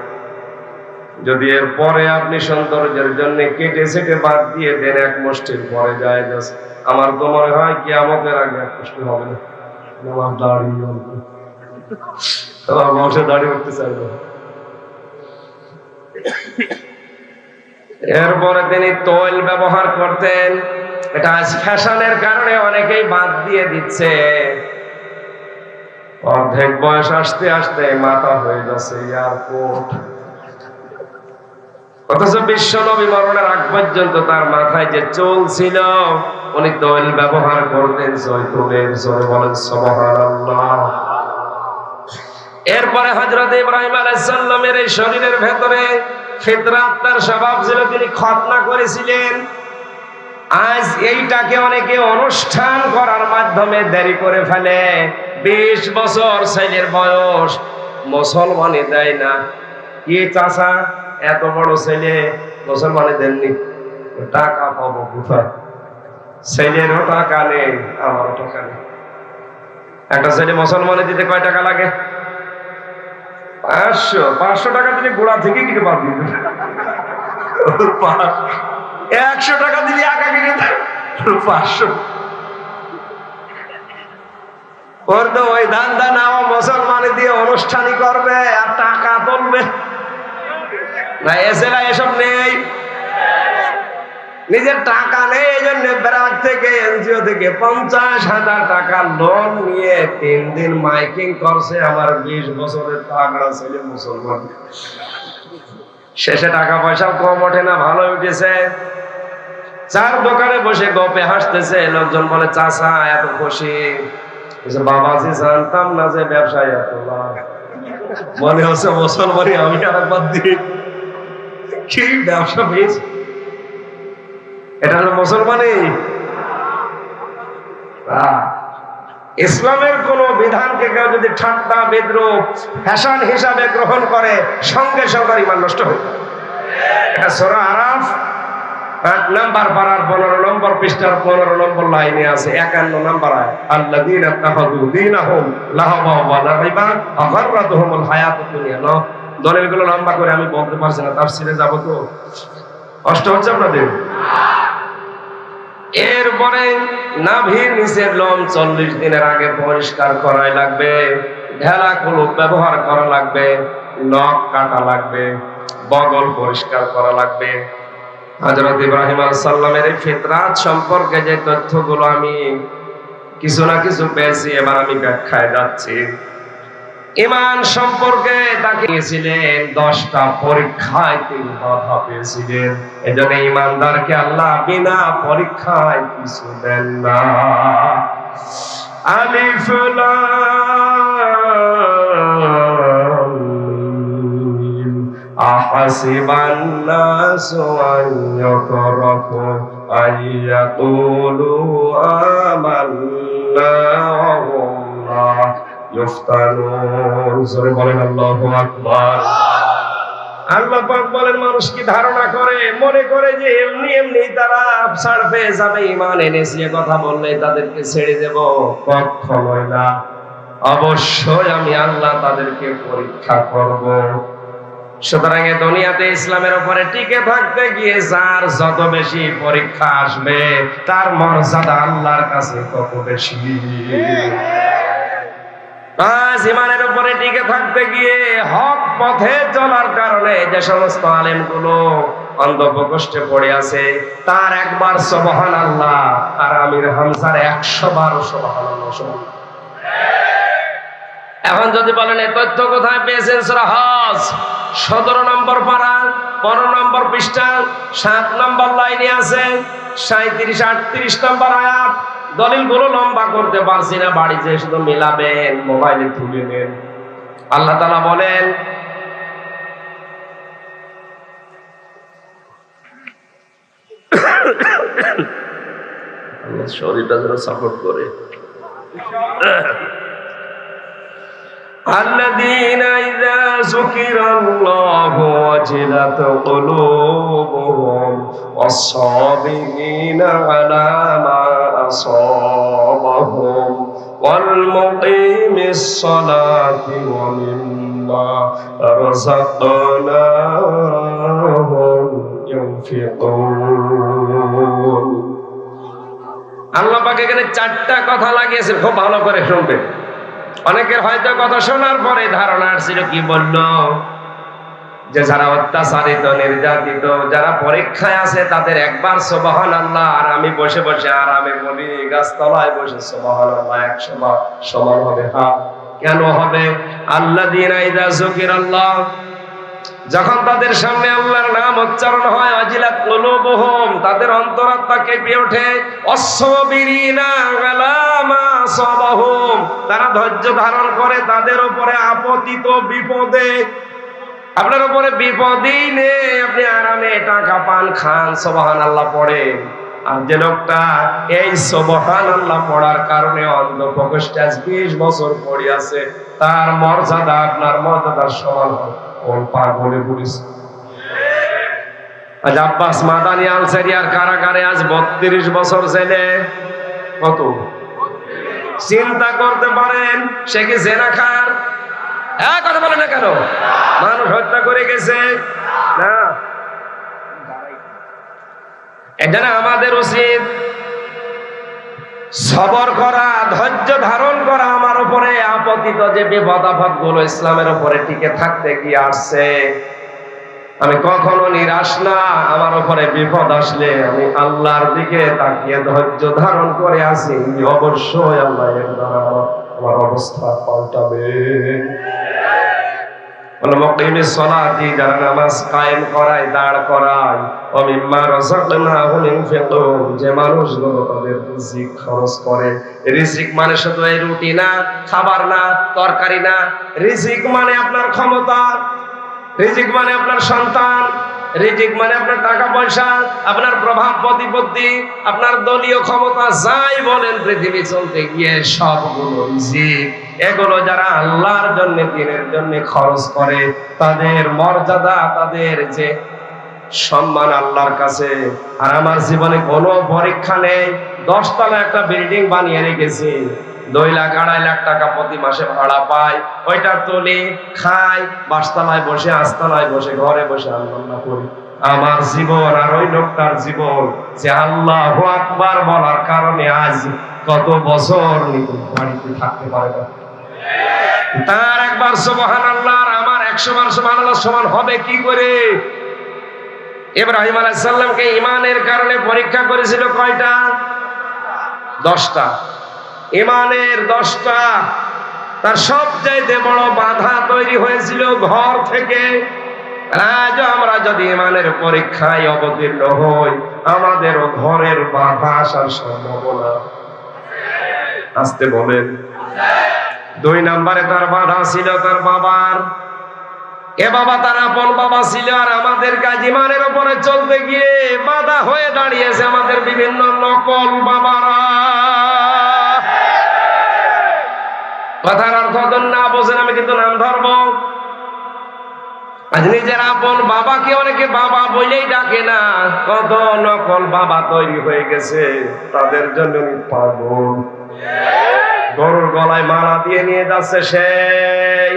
যদি এর পরে আপনি সৌন্দর্যের জন্য কেটে সেটে বাদ দিয়ে দেন, এক মুষ্টির পরে যায়, আমার তো মনে হয় কিয়ামতের আগে এক মুষ্টি হবে না। আমার দাড়ি আমার বসে দাড়ি উঠতে চাইবে। এরপরে তিনি তৈল ব্যবহার করতেন। এটা আজ ফ্যাশনের কারণে অনেকেই বাদ দিয়ে দিচ্ছে। অর্ধেক বয়স আসতে আসতে মাথা হয়ে যাচ্ছে এয়ারপোর্ট, অথচ বিশ্ব নবী মরণের আগ পর্যন্ত তার মাথায় যে চুল ছিল, উনি তৈল ব্যবহার করতেন জয়তুনের। জোরে বলেন সুবহানাল্লাহ। এরপরে হযরত ইব্রাহিম আলাইহিস সালামের এই শরীরের ভেতরে ফিতরাত, তার স্বভাব ছিল, তিনি খতনা করেছিলেন। আজ এইটাকে অনেকে অনুষ্ঠান করার মাধ্যমে দেরি করে ফেলে। 20 বছর ছেলের বয়স, মুসলমানি দেয় না। কি চাচা, এত বড় ছেলে মুসলমানি দেননি, টাকা পাবো কোথায়? ছেলেরও টাকা নেই, আমারও টাকা নেই। একটা ছেলে মুসলমানি দিতে কয় টাকা লাগে? 500 টাকা দিলে গোড়া থেকে কিনে পাবি। 100 টাকা দিলে আঁকা কিনে 500। ওর তো ওই ধান্দা না, ও মুসলমানি দিয়ে অনুষ্ঠানই করবে আর টাকা তুলবে না। এসেরা এসব নেই, নিজের টাকা নেই, এই জন্য ব্যাংক থেকে, এনজিও থেকে 50,000 টাকা লোন নিয়ে 3 দিন মাইকিং করছে। আমার 20 বছরের তাগড়া ছেলে মুসলমান। শেষে টাকা পয়সা কম ওঠে না, ভালো উঠেছে। চার দোকানে বসে গপে হাসতেছে। লোকজন বলে, চাচা এত খুশি? বাবাজি জানতাম না যে ব্যবসায় এত লাভ। মনে হচ্ছে মুসলমানি আমি আরেকবার দিই। কি ব্যবসা পেয়েছি, এটা হলো মুসলমানি। ইসলামের কোন বিধানকে কেউ যদি ঠাট্টা বিদ্রুপ ফ্যাশন হিসাবে গ্রহণ করে, সঙ্গে সঙ্গে ঈমান নষ্ট হয়ে যায়। এটা সূরা আরাফ 8 নম্বর পারার 15 নম্বর পৃষ্ঠার 15 নম্বর লাইনে আছে, 51 নম্বর আয়াত। আল্লাযীনা তাখাযু দীনাহুম লাহওয়া ওয়া লাইবা ওয়া গাররাতুহুমুল হায়াতুদ দুনিয়া। দলিলগুলো লম্বা করে আমি বলতে পারছি না, তাফসীরে যাব তো কষ্ট হচ্ছে আপনাদের। এরপরে নাভির নিচের লোম 40 দিনের আগে পরিষ্কার করাই লাগবে, ঢেলা কলুপ ব্যবহার করা লাগবে, নখ কাটা লাগবে, বগল পরিষ্কার করা লাগবে। হযরত ইব্রাহিম আলাইহিস সালামের এই ফিতরাত সম্পর্কে যে তথ্যগুলো আমি কিছু না কিছু পেয়েছি, এবার আমি ব্যাখ্যায় যাচ্ছি। ঈমান সম্পর্কে তাকে দিয়েছিলেন 10টা পরীক্ষায় তিনি বাধা পেয়েছিলেন। এজন্য ঈমানদারকে আল্লাহ বিনা পরীক্ষায় কিছু দেন না। আলিফ লাম মিম আহাসিবান নাসু আন ইয়াতরাকু আইয়াকুলু আমান্না ওয়া হুম লা ইফতানুন। জোরে বলেন আল্লাহু আকবার। আল্লাহ পাক বলেন, মানুষ কি ধারণা করে, মনে করে যে এমনি এমনি তারা ছাড় পেয়ে যাবে, ঈমান এনেছে কথা বললে তাদেরকে ছেড়ে দেব? কখনোই না। অবশ্যই আমি আল্লাহ তাদেরকে পরীক্ষা করব। সুতরাং এই দুনিয়াতে ইসলামের উপরে টিকে থাকতে গিয়ে যার যত বেশি পরীক্ষা আসবে, তার মর্যাদা আল্লাহর কাছে তত বেশি। আজ ঈমানের উপরে টিকে থাকতে গিয়ে হক পথে চলার কারণে যে সমস্ত আলেমগুলো অন্ধপ্রকোষ্ঠে পড়ে আছে, তার একবার সুবহানাল্লাহ আর আমির হামজার 100 বার সুবহানাল্লাহ। এখন যদি বলেন এই তথ্য কোথায় পেয়েছেন, সূরা হজ 17 নম্বর পারা 15 নম্বর পৃষ্ঠা 7 নম্বর লাইনে আছে, 37 38 নম্বর আয়াত। দলিলগুলো লম্বা করতে পারছি না, বাড়ি যেয়ে শুধু মিলাবেন, মোবাইলে তুলে নেন। আল্লাহ তাআলা বলেন, আল্লাহ শরীরটা যেন সাপোর্ট করে। الذين إذا ذكر الله وجلت قلوبهم والصابرين على ما أصابهم والمقيم الصلاة ومما মিম্মা রাযাকনাহুম ইউনফিকুন। আল্লাহ পাক এখানে চারটা কথা লাগিয়েছেন, খুব ভালো করে শুনবেন। অনেকের হয়তো কথা শোনার পরে ধারণা আসছিল, কি বলল যে যারা অত্যাচারিত, নির্যাতিত, যারা পরীক্ষায় আছে তাদের একবার সুবহানাল্লাহ আর আমি বসে বসে আরামে বলি গাছতলায় বসে সুবহানাল্লাহ 100 বার সমান হবে। হ্যাঁ, কেন হবে? আল্লাযীনা ইযা যুকিরাল্লাহ, যখন তাদের সামনে আল্লাহর নাম উচ্চারণ হয়, ওয়াজিলাত কুলুবুহুম, তাদের অন্তরাত্মা কেঁপে ওঠে। ওয়াসসাবিরিনা আলা মা সাবাহুম, তারা ধৈর্য ধারণ করে তাদের উপরে আপতিত বিপদে। আপনার উপরে বিপদই নেই, আপনি আরামে টাকা পান, খান, সুবহানাল্লাহ পড়েন। আর যে লোকটা এই সুবহানাল্লাহ পড়ার কারণে অন্ধ প্রকোষ্ঠে 20 বছর পড়ে আছে, তার মর্যাদা আপনার মর্যাদার সমান হবে। কোন পাগলে পুলিশ আজ আব্বাস মাদানী আলসেরিয়ার কারাগারে আজ 32 বছর জেলে। কত চিন্তা করতে পারেন, সে কি জেনাখার? কথা বলে না কেন? মানুষ হত্যা করে গেছে না? এখানে আমাদের উচিত সবর করা, ধৈর্য ধারণ করা। আমার উপরে আপতিত যে বিপদ আপদ গুলো ইসলামের উপরে টিকে থাকতে গিয়ে আসছে, আমি কখনো নিরাশ না। আমার উপরে বিপদ আসলে আমি আল্লাহর দিকে তাকিয়ে ধৈর্য ধারণ করে আছি, অবশ্যই আল্লাহ এর দ্বারা আমার অবস্থা পাল্টাবে। মুকিমিস সালাতি, যারা নামাজ কায়েম করায়, দাঁড় করায়, ওয়া মিম্মা রাযাকনাহুম ইউনফিকুন, যে মানুষগুলো তাদের রিজিক খরচ করে। রিজিক মানে শুধু এই রুটি না, খাবার না, তরকারি না। রিজিক মানে আপনার ক্ষমতা, রিজিক মানে আপনার সন্তান, রিজিক মানে আপনার টাকা পয়সা, আপনার প্রভাব প্রতিপত্তি, আপনার দলীয় ক্ষমতা, যাই বলেন পৃথিবী চলতে গিয়ে সবগুলো রিজিক। এগুলো যারা আল্লাহর জন্য, দ্বীনের জন্য খরচ করে, তাদের মর্যাদা, তাদের যে সম্মান আল্লাহর কাছে। আর আমার জীবনে কোনো পরীক্ষা নেই। 10 তলা একটা বিল্ডিং বানিয়ে রেখেছি, 2 লাখ 2.5 লাখ টাকা প্রতি মাসে ভাড়া পাই, ওইটা তুলি, খাই, 5 তলায় বসে, 8 তলায় বসে, ঘরে বসে আল্লাহ করি। আমার জীবন আর ওই লোকটার জীবন, যে আল্লাহু আকবার বলার কারণে আজ কত বছর বাড়িতে থাকতে পারে না। তার একবার সুবহানাল্লাহ আর আমার 100 বার সুবহানাল্লাহ সমান হবে কি করে? ইব্রাহিম আলাইহিস সালামকে ঈমানের কারণে পরীক্ষা করেছিল কয়টা? 10টা। ঈমানের 10টা। তার সবচাইতে বড় বাধা তৈরি হয়েছিল ঘর থেকে। আজ আমরা যদি ঈমানের পরীক্ষায় অবতীর্ণ হই, আমাদেরও ঘরের বাধা আসার সম্ভাবনা আসতে বলেন। 2 নম্বরে তার বাধা ছিল তার বাবার। এ বাবা তার আপন বাবা ছিল, আর আমাদের কাজ ঈমানের উপরে চলতে গিয়ে বাধা হয়ে দাঁড়িয়েছে আমাদের বিভিন্ন নকল বাবারা। কথার অর্থ না বোঝেন, আমি কিন্তু নাম ধরবো। আজ নিজের আপন বাবাকে অনেকে বাবা বলেই ডাকে না। কত নকল বাবা তৈরি হয়ে গেছে, তাদের জন্য পাগল। গরুর গলায় মালা দিয়ে নিয়ে যাচ্ছে, সেই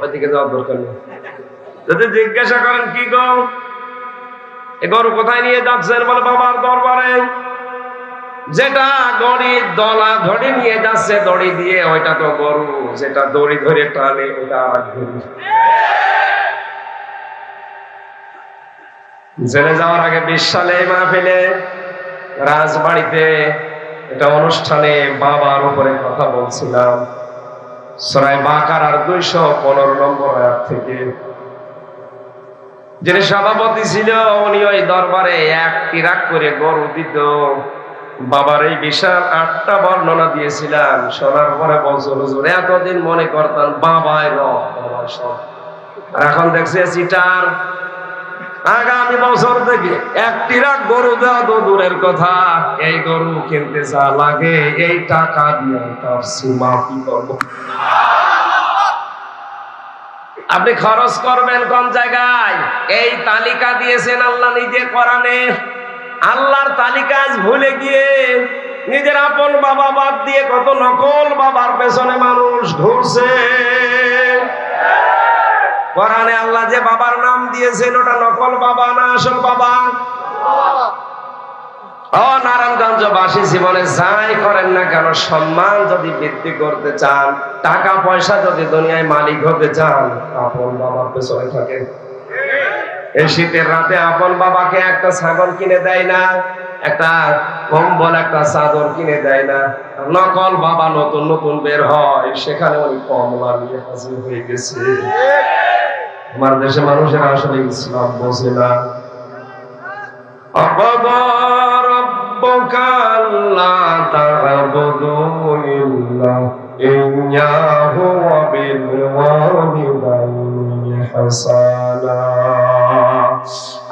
ওইদিকে যাওয়ার দরকার নেই। যদি জিজ্ঞাসা করেন কি গো, এ গরু কোথায় নিয়ে যাচ্ছেন, বলে বাবার দরবারে। যেটা দড়ি দলা ধরে নিয়ে যাচ্ছে দড়ি দিয়ে, ওইটা তো গরু। যেটা দড়ি ধরে টানে, ওটা আর গরু। জেলে যাওয়ার আগে 20 সালে মাহফিলে রাজবাড়িতে এটা অনুষ্ঠানে বাবার উপরে কথা বলছিলাম। সূরা বাকারার 215 নম্বর আয়াত থেকে। যিনি সভাপতি ছিল উনি ওই দরবারে 1 ট্রাক করে গরু দিত। বাবার এই বিশাল 8টা বর্ণনা দিয়েছিলাম। শোনার পরে বলছিল, হুজুর এতদিন মনে করতাম বাবাই রব, বাবা সব, আর এখন দেখছি চিটার। আগামী বছর থেকে 1 ট্রাক গরু দেওয়া তো দূরের কথা, এই গরু কিনতে যা লাগে এই টাকা দিয়ে তার সীমাপি করবো। আপনি খরচ করবেন কোন জায়গায়? এই তালিকা দিয়েছেন আল্লাহ নিজে কোরআনে। আল্লাহর তালিকা আজ ভুলে গিয়ে নিজের আপন বাবা বাদ দিয়ে কত নকল বাবার পেছনে মানুষ ঘুরছে। কোরআনে আল্লাহ যে বাবার নাম দিয়েছেন ওটা নকল বাবা না আসল বাবা? ও নারায়ণগঞ্জবাসী, জীবনে যাই করেন না কেন, সম্মান যদি বৃদ্ধি করতে চান, টাকা পয়সা যদি দুনিয়ায় মালিক হতে চান, আপন বাবার পেছনে থাকেন। এই শীতের রাতে আপন বাবাকে একটা ছাগল কিনে দেয় না, একটা কম্বল, একটা চাদর কিনে দেয় না। নকল বাবা নতুন নতুন বের হয়, সেখানে ওই কমলা নিয়ে হাজির হয়ে গেছে। আমার দেশে মানুষের আসলে ইসলাম বোঝে না।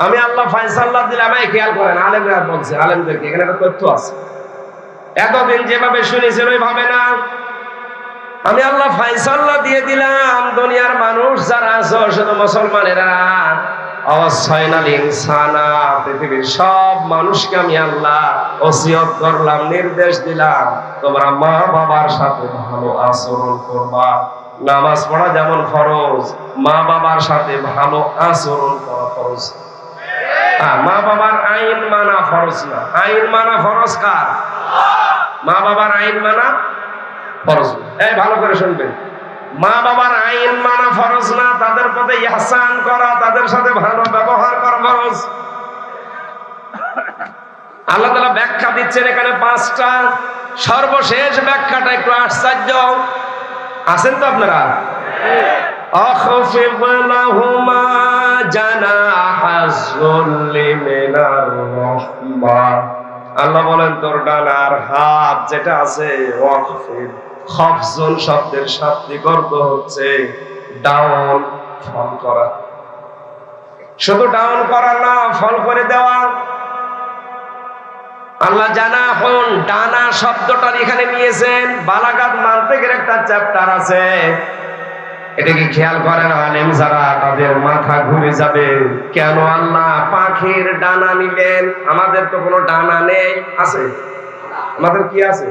আমি আল্লাহ ফায়সাল্লাহ দিলাম, খেয়াল করেন, আলেমরা বলছে, আলেমদেরকে এখানে একটা তথ্য আছে, এতদিন যেভাবে শুনেছেন ওইভাবে না। আমি আল্লাহ ফায়সাল্লাহ দিয়ে দিলাম, দুনিয়ার মানুষ যারা আছো, শুধু মুসলমানেরা, অবশ্যইনাল ইনসানা, পৃথিবীর সব মানুষকে আমি আল্লাহ ওসিয়ত করলাম, নির্দেশ দিলাম, তোমরা মা বাবার সাথে ভালো আচরণ করবা। নামাজ পড়া যেমন ফরজ, মা বাবার সাথে ভালো আচরণ করা ফরজ। মা বাবার আইন মানা ফরজ না, আইন মানা ফরজ কার? মা বাবার আইন মানা ফরজ। এই ভালো করে শুনবেন, মা বাবার আইন মানা ফরজ না, তাদের প্রতি ইহসান করা, তাদের সাথে ভালো ব্যবহার করা ফরজ। আল্লাহ তাআলা ব্যাখ্যা দিচ্ছেন এখানে 5টা। সর্বশেষ ব্যাখ্যাটা একটু আশ্চর্য। আছেন তো আপনারা? আখফিদ লাহুমা জানাহাজ যুল্লি মিনার রাহমা। আল্লাহ বলেন তোর ডানার হাত যেটা আছে, ওয়াকফিদ, খফজুন শব্দের শাব্দিক অর্থ হচ্ছে ডাউন, ফল করা। শুধু ডাউন করা না, ফল করে দেওয়া। আল্লাহ জানাহুন, ডানা শব্দটা এখানে নিয়েছেন, বালাগাত মানতিকের একটা চ্যাপ্টার আছে, এটাকে খেয়াল করেন আলেম যারা, তাদের মাথা ঘুরে যাবে। কেন আল্লাহ পাখির ডানা নিলেন? আমাদের তো কোনো ডানা নেই। আছে? আমাদের কি আছে?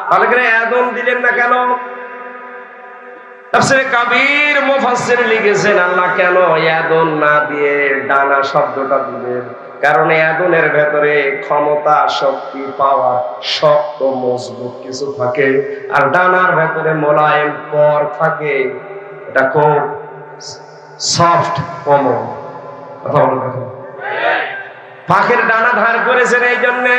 তাহলে কেন আদম দিলেন না কেন? তাফসীরে কাবীর মুফাসসির লিখেছেন আল্লাহ কেন আদম না দিয়ে ডানা শব্দটা দিলেন, কারণ আদমের ভেতরে ক্ষমতা, শক্তি, পাওয়ার, শক্ত মজবুত কিছু থাকে, আর ডানার ভেতরে মোলায়েম পর থাকে, এটা খুব সফট কোমল। কথা বলুন, কথা। পাখির ডানা ধার করেছেন এই জন্যে,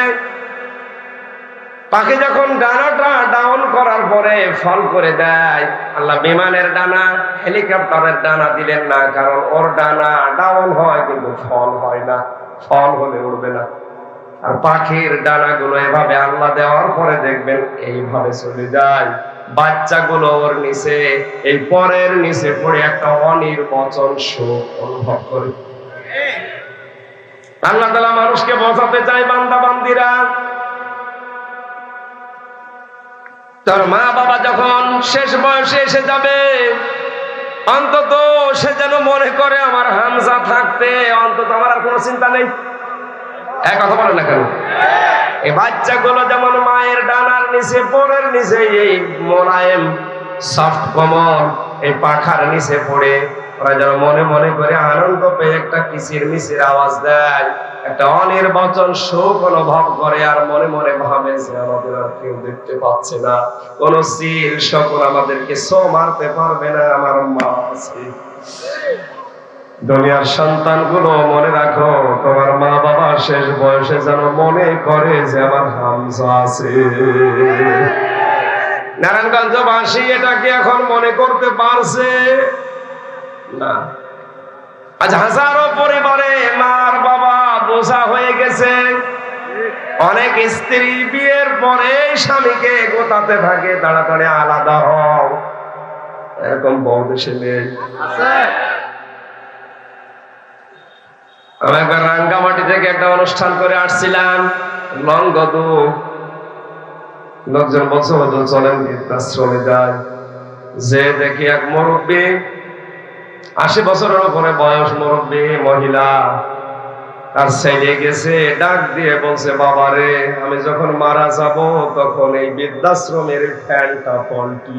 পাখি যখন ডানাটা ডাউন করার পরে ফল করে দেয়। আল্লাহ বিমানের ডানা, হেলিকপ্টারের ডানা দিলেন না, কারণ ওর ডানা ডাউন হয় কিন্তু ফল হয় না, ফল হলে উড়বে না। আর পাখির ডানাগুলো এভাবে আল্লাহ দেওয়ার পরে দেখবেন এইভাবে চলে যায়, বাচ্চাগুলো ওর নিচে, এই পরের নিচে পড়ে একটা অনির্বচন সুখ অনুভব করে। আল্লাহ তাআলা মানুষকে বোঝাতে চায়, বান্দা বান্দিরা, তোর মা বাবা যখন শেষ বয়সে এসে যাবে, অন্তত সে যেন মনে করে আমার হামজা থাকতে অন্তত আমার আর কোনো চিন্তা নেই। এক কথা বলেন না কেন? এই বাচ্চাগুলো যেমন মায়ের ডানার নিচে, পরের নিচে, এই মোলায়েম সফট কোমল এই পাখার নিচে পড়ে, ওরা যেন মনে মনে করে আনন্দ পেয়ে একটা কিচির মিচির আওয়াজ দেয়, একটা অনির্বচন সুখ অনুভব করে, আর মনে মনে ভাবে যে আমাদের আর কেউ দেখতে পাচ্ছে না, কোন সিল সকল আমাদেরকে ছো মারতে পারবে না, আমার মা আছে। দুনিয়ার সন্তানগুলো মনে রাখো, তোমার মা বাবা শেষ বয়সে যেন মনে করে যে আমার হামজা আছে। নারায়ণগঞ্জবাসী এটাকে এখন মনে করতে পারছে না। আজ হাজারো পরিবারে মার বাবা বোঝা হয়ে গেছে। অনেক স্ত্রী বিয়ের পরে স্বামীকে গোতাতে থাকে, তাড়াতাড়ি আলাদা হও, এরকম বউ দেশে নেই। আমি একবার রাঙ্গামাটি থেকে একটা অনুষ্ঠান করে আসছিলাম, লংগদু। লোকজন বলছে হুজুর চলেন বৃদ্ধাশ্রমে যায়। যে দেখি এক মুরব্বী, 80 বছরের উপরে বয়স, মুরব্বী মহিলা, তার ছেলে গেছে, ডাক দিয়ে বলছে, বাবারে আমি যখন মারা যাব তখন এই বৃদ্ধাশ্রমের ফ্যানটা পাল্টি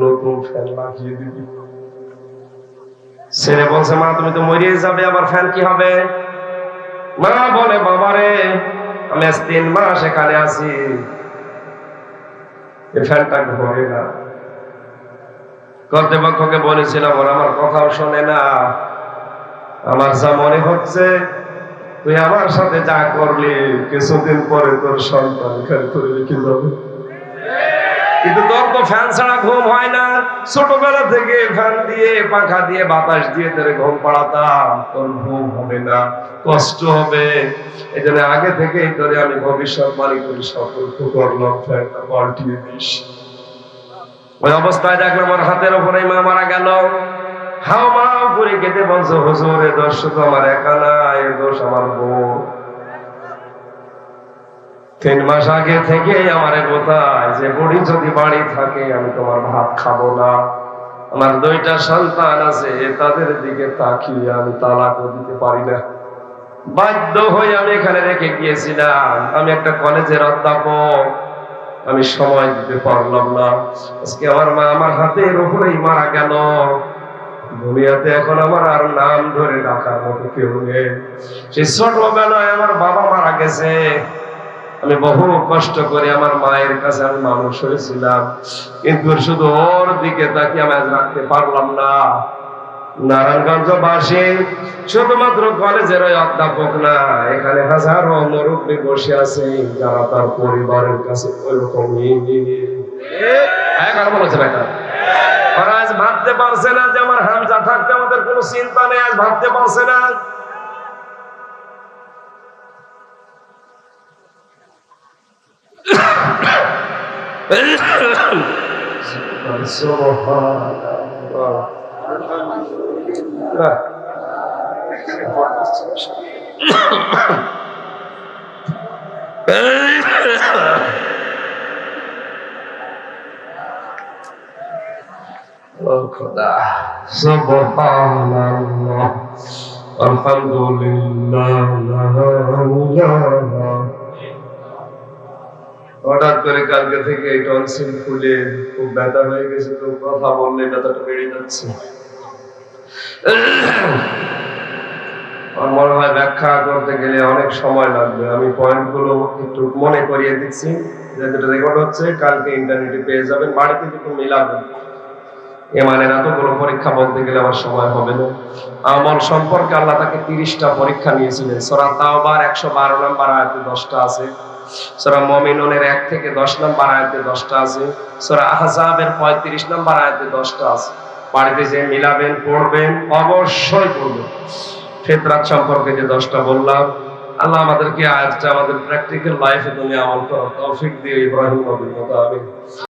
নতুন ফ্যান লাগিয়ে দিবি। ছেলে বলছে, মা তুমি তো মরিয়ে যাবে, আবার ফ্যান কি হবে? মা বলে, বাবারে আমি আজ 3 মাস এখানে আছি, এই ফ্যানটা ঘোরে না। কর্তৃপক্ষকে বলেছিলাম, ওরা আমার কথাও শোনে না। আমার যা মনে হচ্ছে, তুই আমার সাথে যা করলি কিছুদিন পরে তোর সন্তান এখানে করে রেখে যাবে। কিন্তু তোর তো ফ্যান ছাড়া ঘুম হয় না। ছোটবেলা থেকে ফ্যান দিয়ে, পাখা দিয়ে, বাতাস দিয়ে তোর ঘুম পাড়াতাম, তোর ঘুম হবে না, কষ্ট হবে। এই জন্য আগে থেকেই তোরে আমি ভবিষ্যৎবাণী করে সতর্ক করলাম, ফ্যানটা পাল্টিয়ে দিস। ওই অবস্থায় দেখলাম আমার হাতের উপরে মা মারা গেল। হাও মাও করে কেঁদে বলছো, হুজুর এ দোষ শুধু আমার একা না, এ দোষ আমার বউ। 3 মাস আগে থেকে আমার কোথায় যে বুড়ি যদি বাড়ি থাকে আমি তোমার ভাত খাবো না। আমার 2টা সন্তান আছে, তাদের দিকে তাকিয়ে আমি তালাকও দিতে পারি না। বাধ্য হয়ে আমি এখানে রেখে গিয়েছিলাম। আমি একটা কলেজের অধ্যাপক, আমি সময় দিতে পারলাম না। আজকে আমার মা আমার হাতের উপরেই মারা গেল। দুনিয়াতে এখন আমার আর নাম ধরে ডাকার মতো কেউ নেই। সেই ছোটবেলায় আমার বাবা মারা গেছে, আমি বহু কষ্ট করে আমার মায়ের কাছে আমি মানুষ হয়েছিলাম, কিন্তু শুধু ওর দিকে তাকিয়ে আমি আজ রাখতে পারলাম না। নারায়ণগঞ্জবাসী শুধুমাত্র কলেজের ওই অধ্যাপক না, এখানে হাজারো মুরব্বী বসে আছে যারা তার পরিবারের কাছে ওইরকমই বলেছে বেটা। ওরা আজ ভাবতে পারছে না যে আমার হামজা থাকতে আমাদের কোনো চিন্তা নেই, আজ ভাবতে পারছে না। খোদা সুবহানাল্লাহ আলহামদুলিল্লাহ। হঠাৎ করে কালকে থেকে এই টনসিল ফুলে খুব ব্যথা হয়ে গেছে, তো কথা বললে ব্যথাটা বেড়ে যাচ্ছে। আমার মনে হয় ব্যাখ্যা করতে গেলে অনেক সময় লাগবে। আমি পয়েন্টগুলো একটু মনে করিয়ে দিচ্ছি, যেটা রেকর্ড হচ্ছে কালকে ইন্টারনেটে পেয়ে যাবেন, বাড়িতে একটু মিলাবেন। ইমানের এতগুলো পরীক্ষা বলতে গেলে আমার সময় হবে না। আমল সম্পর্কে আল্লাহ তাকে 30টা পরীক্ষা নিয়েছিলেন। সূরা তাওবার 112 নম্বর আয়াতে 10টা আছে, সূরা মুমিনুনের 1 থেকে 10 নম্বর আয়াতে 10টা আছে, সূরা আহজাবের 35 নম্বর আয়াতে 10টা আছে। বাড়িতে যে মিলাবেন, পড়বেন, অবশ্যই পড়বেন। ফিতরাত সম্পর্কে যে 10টা বললাম, আল্লাহ আমাদেরকে আয়াতটা আমাদের প্র্যাকটিক্যাল লাইফে দুনিয়া আমল করার তৌফিক দিয়ে ইব্রাহিম নবীর মতো আমিন।